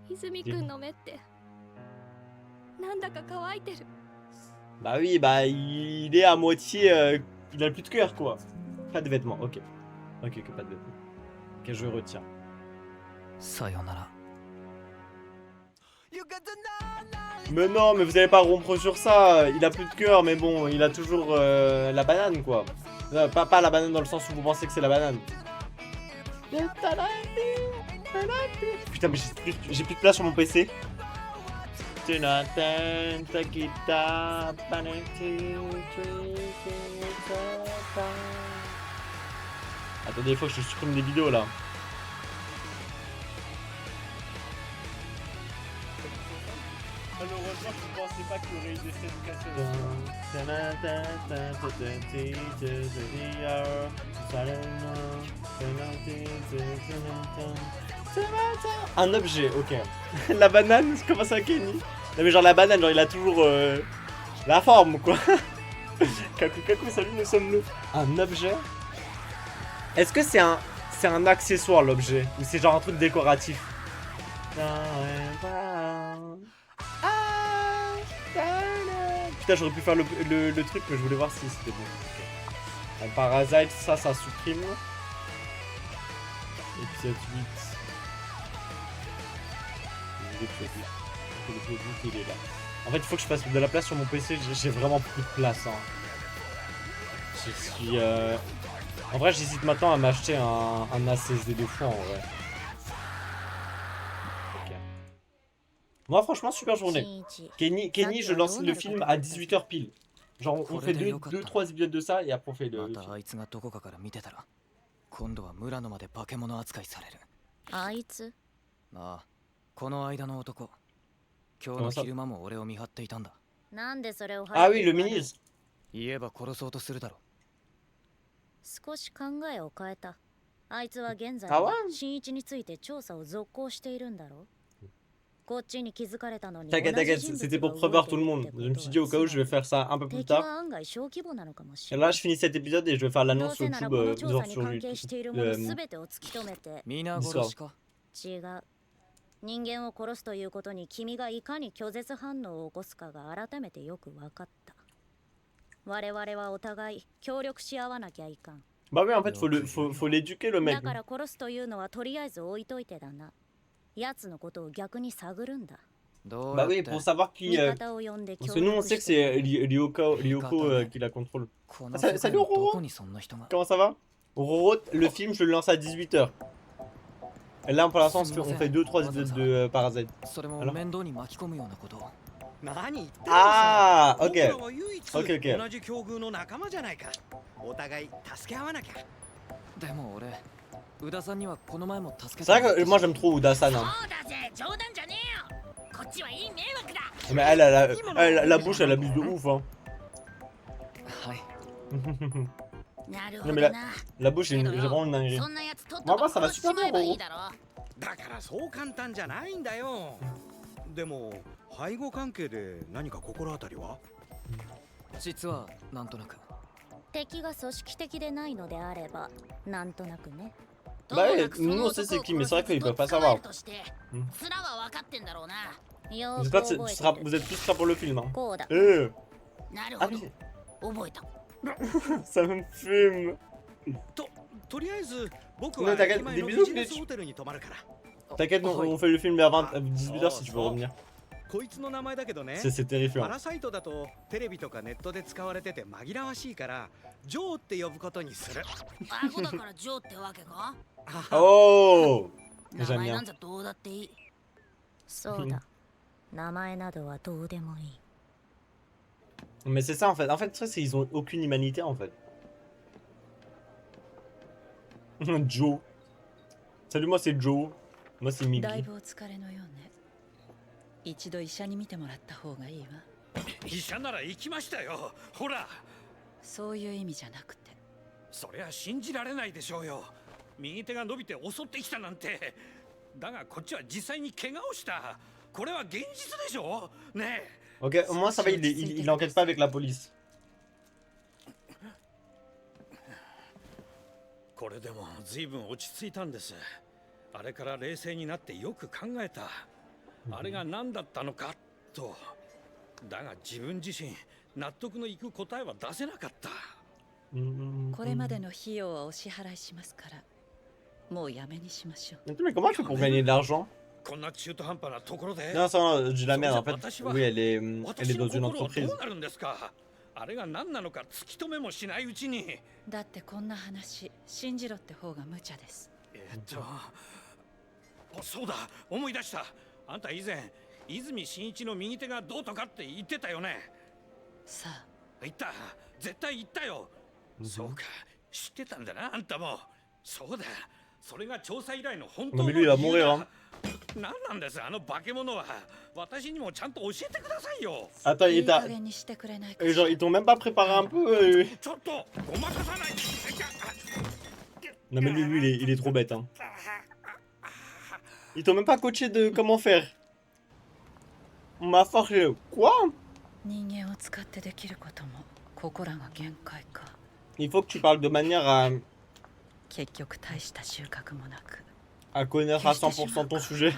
泉くんの目ってなんだか乾いてる。 Bah oui, bah il est à moitié... il a plus de cœur, quoi. Pas de vêtements, ok. Ok, que pas de vêtements. Ok, je retiens. Sayonara. Mais non, mais vous allez pas rompre sur ça. Il a plus de cœur, mais bon, il a toujours la banane, quoi. Pas la banane dans le sens où vous pensez que c'est la banane. Putain, mais j'ai plus de place sur mon PC. Attendez, il faut que je supprime des vidéos là. Malheureusement, je ne pensais pas qu'il y aurait eu des scènes cassées. Un objet, ok. La banane, comment ça, Kenny? Non mais genre la banane, genre il a toujours la forme, quoi. Kaku Kaku, salut, nous sommes nous. Un objet? Est-ce que c'est un accessoire, l'objet? Ou c'est genre un truc décoratif? Putain, j'aurais pu faire le truc, mais je voulais voir si c'était bon. Okay. Un parasite, ça supprime. Épisode 8. Il est là. En fait, il faut que je fasse de la place sur mon PC. J'ai vraiment plus de place. Hein. Je suis. En vrai, j'hésite maintenant à m'acheter un SSD de fou en vrai. Ok. Moi, franchement, super journée. Kenny, je lance le film à 18h pile. Genre, on fait 2-3 épisodes de ça et après on fait le film. 今度は村野まで化け物扱いされる。あいつ？ああ、この間の男。今日の昼間も俺を見張っていたんだ。なんでそれをあ、oui, le ministre。言えば殺そうとするだろ。少し考えを変えた。あいつは現在新一について調査を続行しているんだろう。T'inquiète, t'inquiète, c'était pour prévoir tout le monde. Je me suis dit au cas où je vais faire ça un peu plus tard. Et là, je finis cet épisode et je vais faire l'annonce sur YouTube, genre sur Discord. 人間を殺すということに君がいかに拒絶反応を起こすかが改めてよく分かった。我々はお互い協力し合わなきゃいかん。Bah oui, en fait, faut l'éduquer le mec. だから殺すというのはとりあえず置いといてだな。奴のことを逆に探るんだ。Bah oui, pour savoir qui... Parce que nous, on sait que c'est Ryoko qui la contrôle. Ah, salut Roro. Comment ça va? Roro, le film, je le lance à 18h. Et là, pour l'instant, on fait 2-3 épisodes de Parasite. Alors... Ah, ok. Ok, ok. C'est vrai que moi j'aime trop Uda-san. Hein. Mais elle, la bouche, elle abuse de ouf. Hein. Non, mais la bouche, j'ai vraiment une dinguerie. Moi, ça va super bien, gros. だからそう簡単じゃないんだよ。でも背後関係で何か心当たりは？実はなんとなく。敵が組織的でないのであれば、なんとなくね。Bah nous on sait c'est qui, mais c'est vrai qu'ils peuvent pas savoir. Vous êtes tous là pour le film. Hein. Ah oui. Ça me fume. Mais t'inquiète, des bisous, Glitch. T'inquiète, on fait le film vers 18h si tu veux revenir. こいつの名前だけどね。C'est terrifiant. パラサイトだとテレビとかネットで使われてて紛らわしいからジョーって呼ぶことにする。顎だからジョーってわけか？Oh! 名前なんざどうだっていい。そうだ。名前などはどうでもいい。Mais c'est ça en fait. En fait, ils ont aucune humanité en fait. Joe. Salut, moi c'est Joe. Moi c'est Miki. 一度医者に見てもらった方がいいわ。医者なら行きましたよ。ほら。そういう意味じゃなくて。そりゃ信じられないでしょうよ。右手が伸びて襲ってきたなんて。だがこっちは実際に怪我をした。これは現実でしょ。ねえ。Ok, au moins ça va, il enquête pas avec la police. これでも随分落ち着いたんです。あれから冷静になってよく考えた。あれが何だったのかと。だが自分自身納得のいく答えは出せなかった。これまでの費用はお支払いしますから、もうやめにしましょう。 Mais comment elle fait pour gagner de l'argent? こんな中途半端なところで。 Non, ça, je dis la merde, en fait. Oui, elle est dans une entreprise. どうなるんですか。あれが何なのか突き止めもしないうちに。だってこんな話信じろって方が無茶です。そうだ、思い出した。あんた以前泉真一の右手がどうとかって言ってたよね。さあ、言った、絶対言ったよ。そうか、知ってたんだな、あんたも。そうだ、それが調査依頼の本当の理由だ。何なんです、あの化け物は。私にもちゃんと教えてくださいよ。Attends, il t'a... Genre, ils t'ont même pas préparé un peu. ちょっとごまかさない。 Non, mais lui, il est trop bête. Hein. Ils t'ont même pas coaché de comment faire. On m'a forgé. Quoi? Il faut que tu parles de manière à connaître à 100% ton sujet.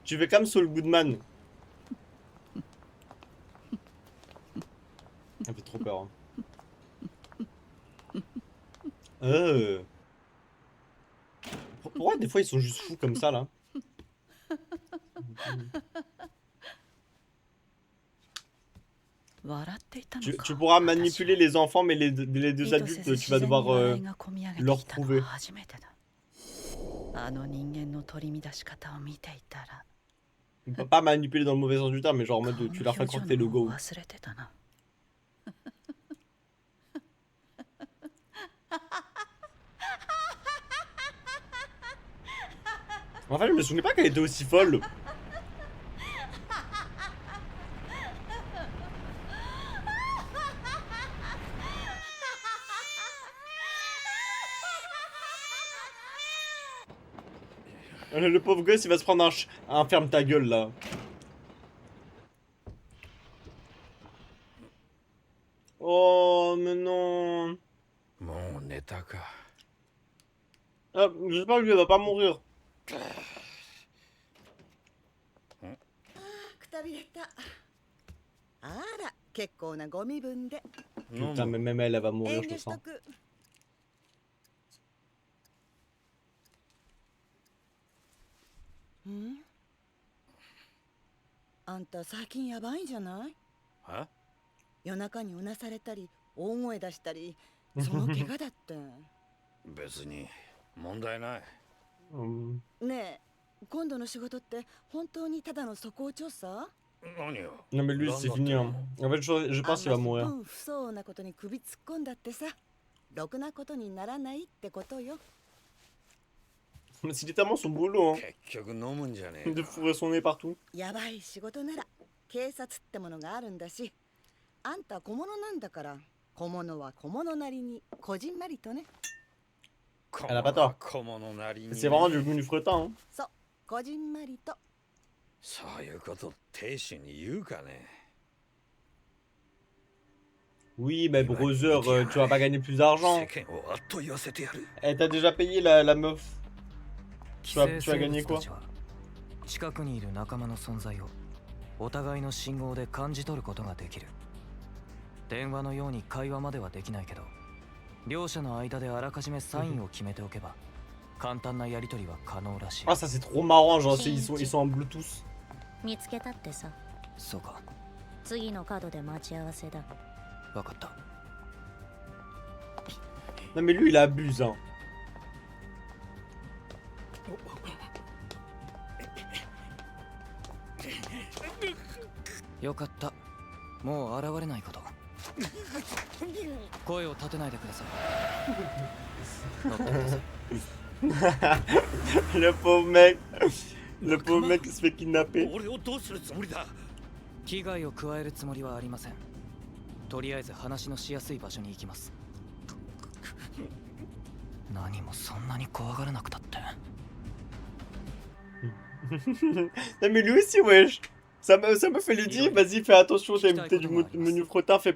Tu fais comme Saul Goodman. Ça fait trop peur. Hein. Pourquoi des fois ils sont juste fous comme ça là? Tu pourras manipuler les enfants, mais les deux adultes, tu vas devoir leur prouver. Tu peux pas manipuler dans le mauvais sens du terme, mais genre en mode tu leur fais croire que t'es le go. En fait, je me souvenais pas qu'elle était aussi folle. Le pauvre gosse, il va se prendre un ferme ta gueule là. Oh, mais non. Ah, j'espère que lui, elle va pas mourir. Putain, mais même elle va mourir, je le sens. あんた最近やばいんじゃない？は？夜中にうなされたり大声出したり、その怪我だって。別に問題ない。ねえ、今度の仕事って本当にただの素行調査？何よ。Non mais lui c'est fini. Hein. En fait je pense qu'il va mourir. 不相なことに首突っ込んだってさ、ろくなことにならないってことよ。C'est littéralement son boulot, hein, 結局飲むんじゃねえ。 de fourrer son nez partout. やばい仕事なら警察ってものがあるんだし、あんた小物なんだから、小物は小物なりにこじんまりとね。Elle a pas tort. 小物なりに。 C'est vraiment du menu frottant. Hein. そう、こじんまりと。そういうこと亭主に言うかね。 Oui, mais brother, tu vas pas gagner plus d'argent. 世間をあっと言わせてやる。 Eh, t'as déjà payé la meuf. Tu vas gagner quoi? 近くにいる仲間の存在をお互いの信号で感じ取ることができる。電話のように会話まではできないけど、両者の間であらかじめサインを決めておけば簡単なやり取りは可能らしい。 Ah, ça c'est trop marrant, genre ils sont en Bluetooth. 見つけたってさ。そうか。次の角で待ち合わせだ。わかった。 Non mais lui il abuse, hein. よかった。もう現れないこと。声を立てないでください。乗ってください。Le pauvre mec. Le pauvre mec qui se fait kidnapper. 俺をどうするつもりだ。危害を加えるつもりはありません。とりあえず話のしやすい場所に行きます。何もそんなに怖がらなくたって。Non mais lui aussi, wesh. Ça me fait lui dire, vas-y, fais attention, t'es du menu frottin, fais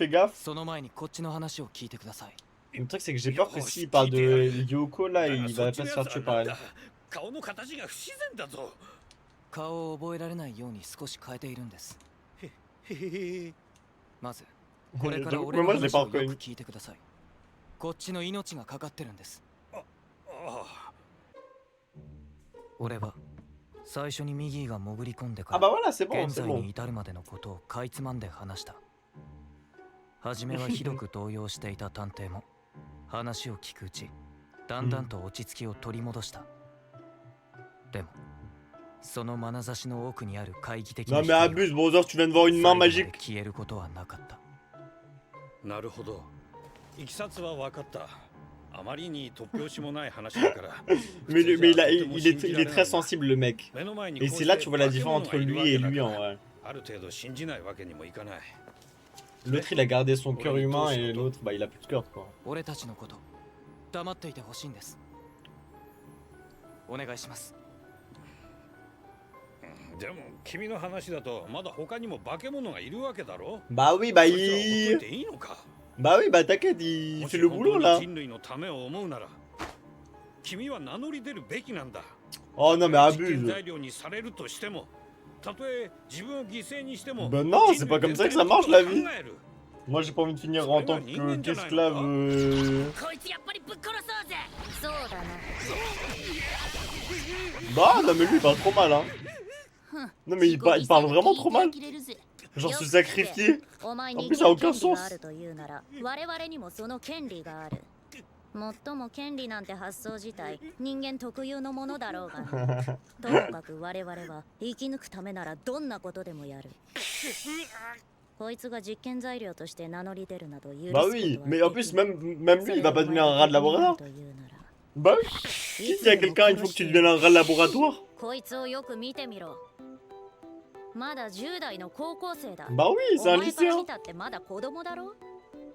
gaffe. その前にこっちの話を聞いてください。 Le truc c'est que j'ai peur que s'il parle de Yoko là, il va pas se faire tuer par elle. 顔の形が不自然だぞ。顔を覚えられないように少し変えているんです。まずこれから俺の話をよく聞いてください。こっちの命がかかってるんです。俺は最初にミギーが潜り込んでから現在に至るまでのことをかいつまんで話した。初めはひどく動揺していた探偵も話を聞くうちだんだんと落ち着きを取り戻した。でもその眼差しの奥にある懐疑的な光が消えることはなかった。なるほど。いきさつは分かった。あまりに突拍子もない話だから。mais il est très sensible le mec. Et c'est là tu vois la différence entre lui et lui en vrai. ある程度信じないわけにもいかない。L'autre il a gardé son cœur humain et l'autre bah il a plus de cœur quoi. 俺たちのこと黙っていてほしいんです。お願いします。でも君の話だとまだ他にも化け物がいるわけだろ。Bah oui bah Bah oui bah t'inquiète il fait le boulot là. 人類のためを思うなら君は名乗り出るべきなんだ。Oh non mais abuse. 材料にされるとしても、たとえ自分を犠牲にしても。Bah non c'est pas comme ça que ça marche la vie. Moi j'ai pas envie de finir en tant qu'esclave. Bah non mais lui il parle trop mal hein. Non mais il parle vraiment trop mal. Genre se sacrifier. En plus ça a aucun sens. 最も権利なんて発想自体人間特有のものだろうが、ともかく我々は生き抜くためならどんなことでもやる。こいつが実験材料として名乗り出るなど許すことは。Bah oui, mais en plus même lui il va pas devenir un rat de laboratoire. Bah oui. Qui dit à quelqu'un il faut que tu deviennes un rat de laboratoire? こいつをよく見てみろ。まだ10代の高校生だ。Bah oui, c'est un lycéen. 見たってまだ子供だろ。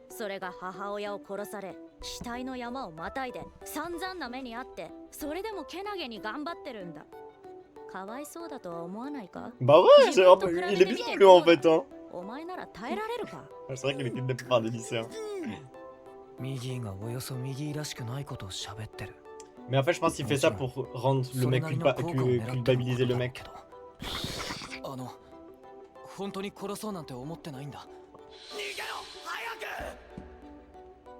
それが母親を殺され、死体の山をまたいで散々な目にあって、それでもけなげに頑張ってるんだ。かわいそうだとは思わないか？ Bah ouais, c'est un peu... il est bizarre lui en fait hein. お前なら耐えられるか？ C'est vrai qu'il est kidnappé par des lycéens. ミギーがおよそミギーらしくないことを喋ってる。 Mais en fait je pense qu'il fait ça pour rendre le mec culpabiliser le mec. 本当に殺そうなんて思ってないんだ。逃げろ早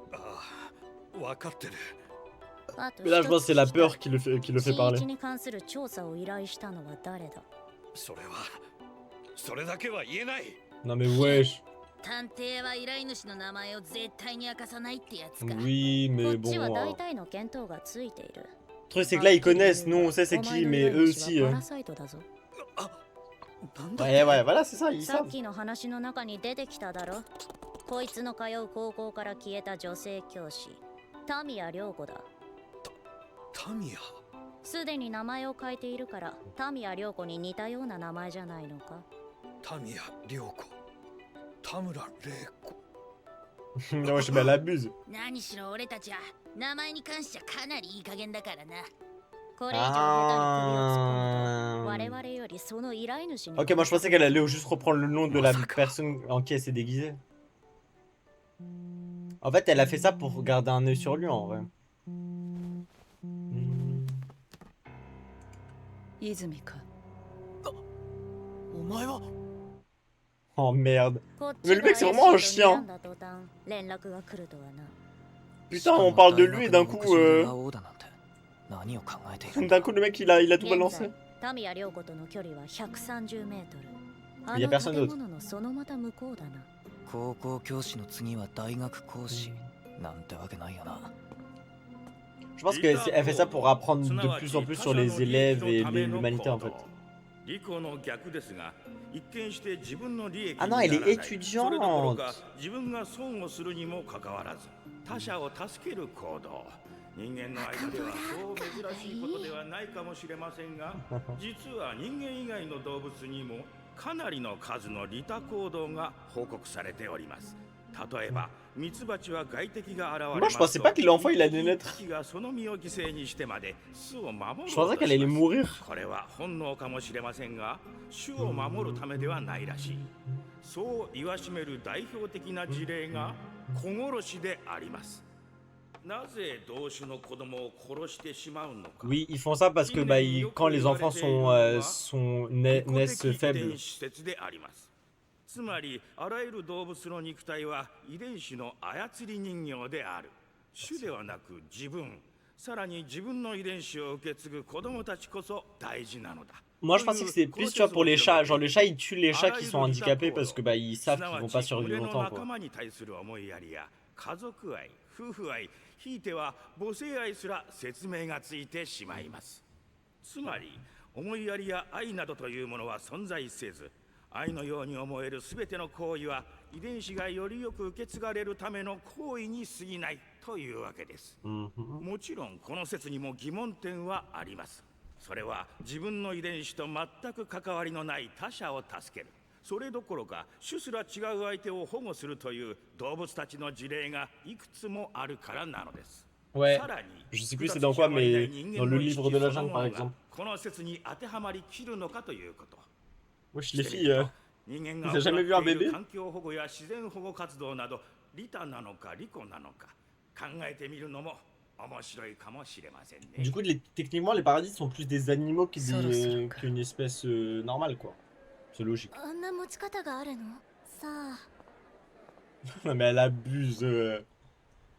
く。ああ、分かってる。Mais là je pense que c'est la peur qui le fait parler. に関する調査を依頼したのは誰だ？それだけは言えない。 Non mais wesh. 探偵は依頼主の名前を絶対に明かさないってやつか。 Oui mais こっちは bon. 大体の見当がついている。Le truc c'est que là ils connaissent, nous on sait c'est qui mais eux aussi. Ouais ouais voilà c'est ça, ils さ savent. っきの話の中に出てきただろ。こいつの通う高校から消えた女性教師、タミヤ涼子だ。タミヤ。すでに名前を変えているから、タミヤ涼子に似たような名前じゃないのか。タミヤ涼子、田村玲子。Non je l'abuse. 何しろ俺たちは名前に関してはかなりいい加減だからな。これ以上下手に首を突っ込むと、我々よりその依頼主に。Ok moi je pensais qu'elle allait juste reprendre le nom de la personne en qui elle s'est déguisée. En fait elle a fait ça pour garder un œil sur lui en vrai. 泉か。お前は。 Oh merde. Mais le mec c'est vraiment un chien. Putain on parle de lui et d'un coup d'un coup le mec il a tout balancé. Il y a personne d'autre. 高校教師の次は大学講師なんてわけないよな。 Je pense qu'elle fait ça pour apprendre de plus en plus sur les élèves et l'humanité en fait. Ah non, elle est étudiante. 人間の間ではそう珍しいことではないかもしれませんが、実は人間以外の動物にもかなりの数の利他行動が報告されております。例えば、ミツバチは外敵が現れますと、 Moi je pensais pas que l'enfant il allait naître. がその身を犠牲にしてまで巣を守ろうとし Je pensais qu'elle allait mourir. これは本能かもしれませんが、種を守るためではないらしい。そう言わしめる代表的な事例が子殺しであります。Oui, ils font ça parce que bah, quand les enfants naissent faibles. つまりあらゆる動物の肉体は遺伝子の操り人形である。種ではなく自分、さらに自分の遺伝子を受け継ぐ子供たちこそ大事なのだ。 Moi je pensais que c'était plus tu vois pour les chats, genre les chats ils tuent les chats qui sont handicapés parce que bah ils savent qu'ils vont pas survivre longtemps quoi. 家族愛、夫婦愛、ひいては母性愛すら説明がついてしまいます。つまり思いやりや愛などというものは存在せず、愛のように思えるすべての行為は遺伝子がよりよく受け継がれるための行為に過ぎないというわけです。もちろんこの説にも疑問点はあります。それは自分の遺伝子と全く関わりのない他者を助ける。それどころか種すら違う相手を保護するという動物たちの事例がいくつもあるからなのです。 Ouais, je sais plus c'est dans quoi, mais dans le livre de la jungle par exemple. この説に当てはまりきるのかということ。 Wesh les filles, t'as jamais vu un bébé? 環境保護や自然保護活動など利他なのか利己なのか考えてみるのも面白いかもしれませんね。 Du coup, techniquement, les paradis sont plus des animaux qu'une espèce normale, quoi. C'est logique. Non, mais elle abuse.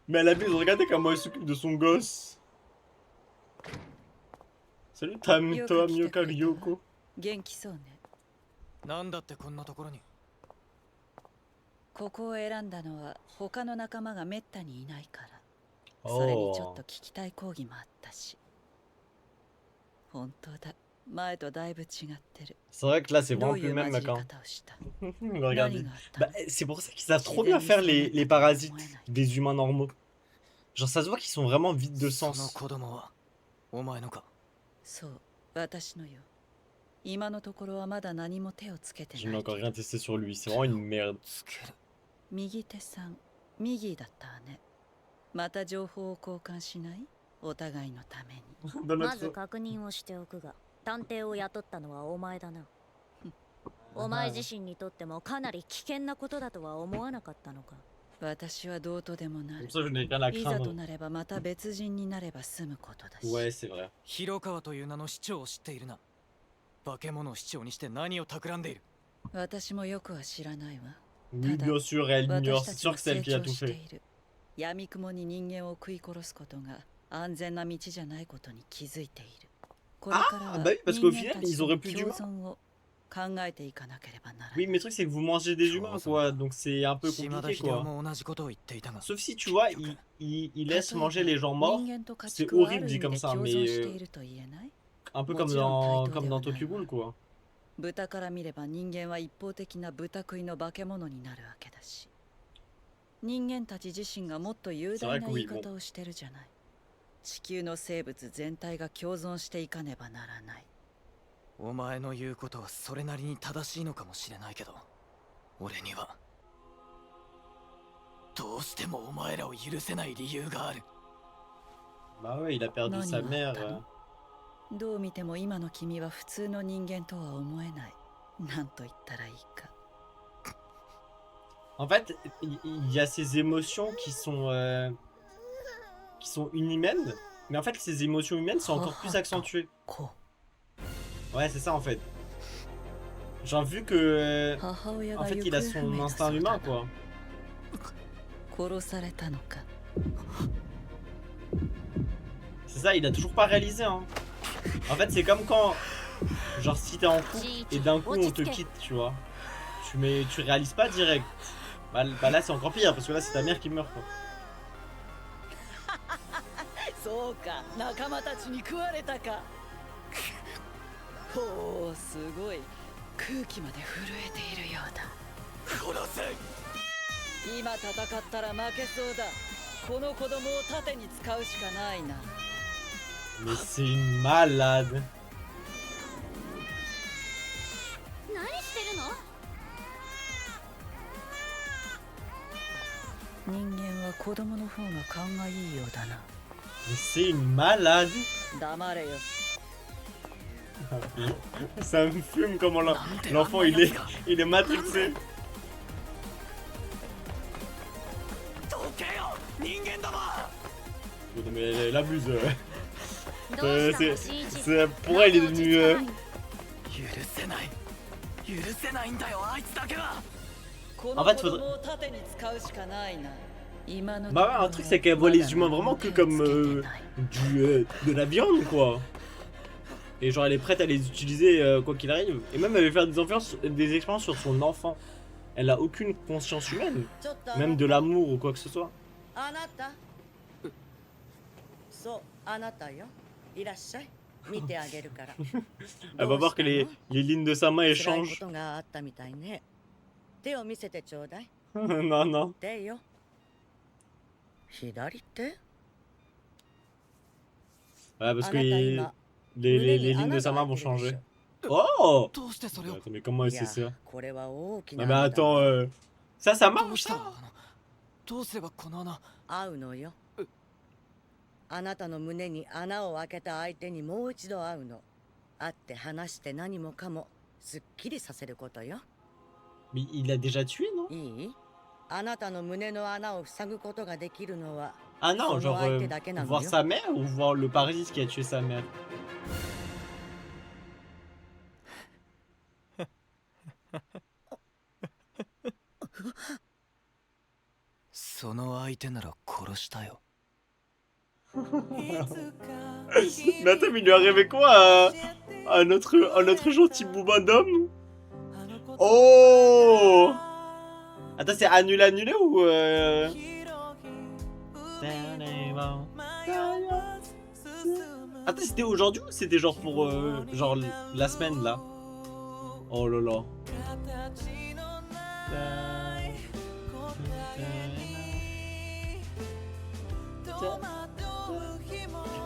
Mais elle abuse, regardez comment elle s'occupe de son gosse. Salut, toi, Myoka Ryoko. 元気そうね。なんだってこんなところに。ここを選んだのは他の仲間がめったにいないから。それにちょっと聞きたい講義もあったし。本当だ。前とだいぶ違ってる。 C'est vrai que là, c'est vraiment plus le même mec. Regardez. Bah, c'est pour ça qu'ils savent trop bien faire les parasites des humains normaux. Genre, ça se voit qu'ils sont vraiment vides de sens. そう、私のよ。今のところはまだ何も手をつけてない。 Je n'ai encore rien testé sur lui, c'est vraiment une merde. 右手さん、右だったわね。また情報を交換しない？お互いのために。まず確認をしておくが、探偵を雇ったのはお前だな。お前自身にとってもかなり危険なことだとは思わなかったのか。私はどうとでもなる。 Ça, je n'ai rien à いざ craindre. となればまた別人になれば済むことだし。 Ouais, c'est vrai. 広川という名の市長を知っているな。化け物を市長にして何を企んでいる。私もよくは知らないわ。 Oui, bien sûr, elle ignore. C'est sûr que c'est elle qui a tout fait. 闇雲に人間を食い殺すことが安全な道じゃないことに気づいている。これからは bah oui, parce qu'au final, ils auraient plus 共 d'humains. 存を考えていかなければならない。 Oui, mais le truc, c'est que vous mangez des humains, quoi. Donc c'est un peu compliqué, quoi. Sauf si, tu vois, il laisse manger les gens morts. C'est horrible dit comme ça, mais un peu comme dans Tokyo Ghoul, quoi. 豚から見れば人間は一方的な豚食いの化け物になるわけだし、人間たち自身がもっと雄大な言い方をしてるじゃない。地球の生物全体が共存していかねばならない。お前の言うことはそれなりに正しいのかもしれないけど、俺にはどうしてもお前らを許せない理由がある。 Bah ouais, il a perdu sa mère. どう見ても今の君は普通の人間とは思えない。なんと言ったらいいか。 En fait, il y a ces émotions qui sont inhumaines, mais en fait, ces émotions humaines sont encore plus accentuées. Ouais, c'est ça en fait. Genre, vu que. En fait, il a son instinct humain, quoi. C'est ça, il a toujours pas réalisé, hein. En fait, c'est comme quand. Genre, si t'es en couple et d'un coup on te quitte, tu vois. Tu réalises pas direct. Bah là, c'est encore pire parce que là, c'est ta mère qui meurt, quoi. そうか、仲間たちに食われたか。ほう、すごい。空気まで震えているようだ。殺せ。今戦ったら負けそうだ。この子供を盾に使うしかないな。Mais c'est une malade. 何してるの？人間は子供の方が勘がいいようだな。 Mais c'est une malade. 黙れよ。Ça me fume comment l'enfant il est matrixé. どけよ、人間ども。Non mais elle abuse. どうしたの新一 Pour elle, il est devenu... 許せない許せないんだよあいつだけはこ En の fait, 子供を盾に使うしかないな。今の Bah ouais, un truc c'est qu'elle voit les humains vraiment que comme de la viande quoi. Et genre elle est prête à les utiliser quoi qu'il arrive. Et même elle veut faire des expériences sur son enfant. Elle a aucune conscience humaine, ちょっと même de l'amour ou quoi que ce soit. あなたそうあなたよいらっしゃい見てあげるから Elle va voir que les lignes de sa main 辛い échangent. ことがあったみたいね手を見せてちょうだい Non, non. 手よ左手 Ouais, parce あ que なた les, 今 les 胸に lignes de 穴 sa が main 開い vont てるでし changer. ょ Oh! どうしてそれを Attends, mais comment elle い sait や ça? これは大きな Non mais 穴だ attends, ça どう marche した ça? どうすればこの穴会うのよあなたの胸に穴を開けた相手にもう一度会うの会って話して何もかもすっきりさせることよ Mais il l'a déjà tué, non? いいあなたの胸の穴を塞ぐことができるのは Ah non, genre voir sa mère ou voir le parasite qui a tué sa mère? その相手なら殺したよ Mais attends, mais il lui a rêvé quoi à notre gentil bouba d'homme? Oh! Attends, c'est annulé ou Attends, c'était aujourd'hui ou c'était genre pour genre la semaine là? Oh là là.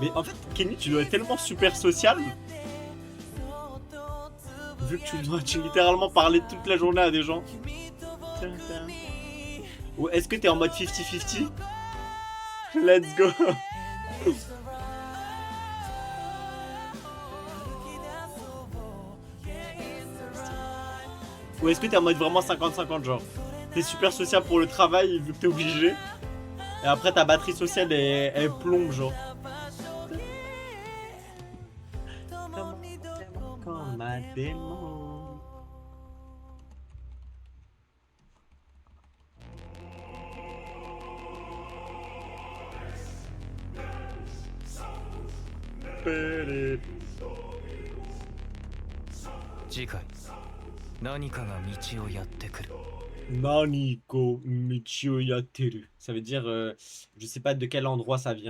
Mais en fait, Kenny, tu dois être tellement super social. Vu que tu littéralement parler toute la journée à des gens. Ou est-ce que t'es en mode 50-50? Let's go. Ou est-ce que t'es en mode vraiment 50-50 genre? T'es super social pour le travail vu que t'es obligé. Et après ta batterie sociale elle plombe genre. Comme un démon. Péré. 次回何かが道をやってくる Naniko Michio Yateru. Ça veut dire, je sais pas de quel endroit ça vient.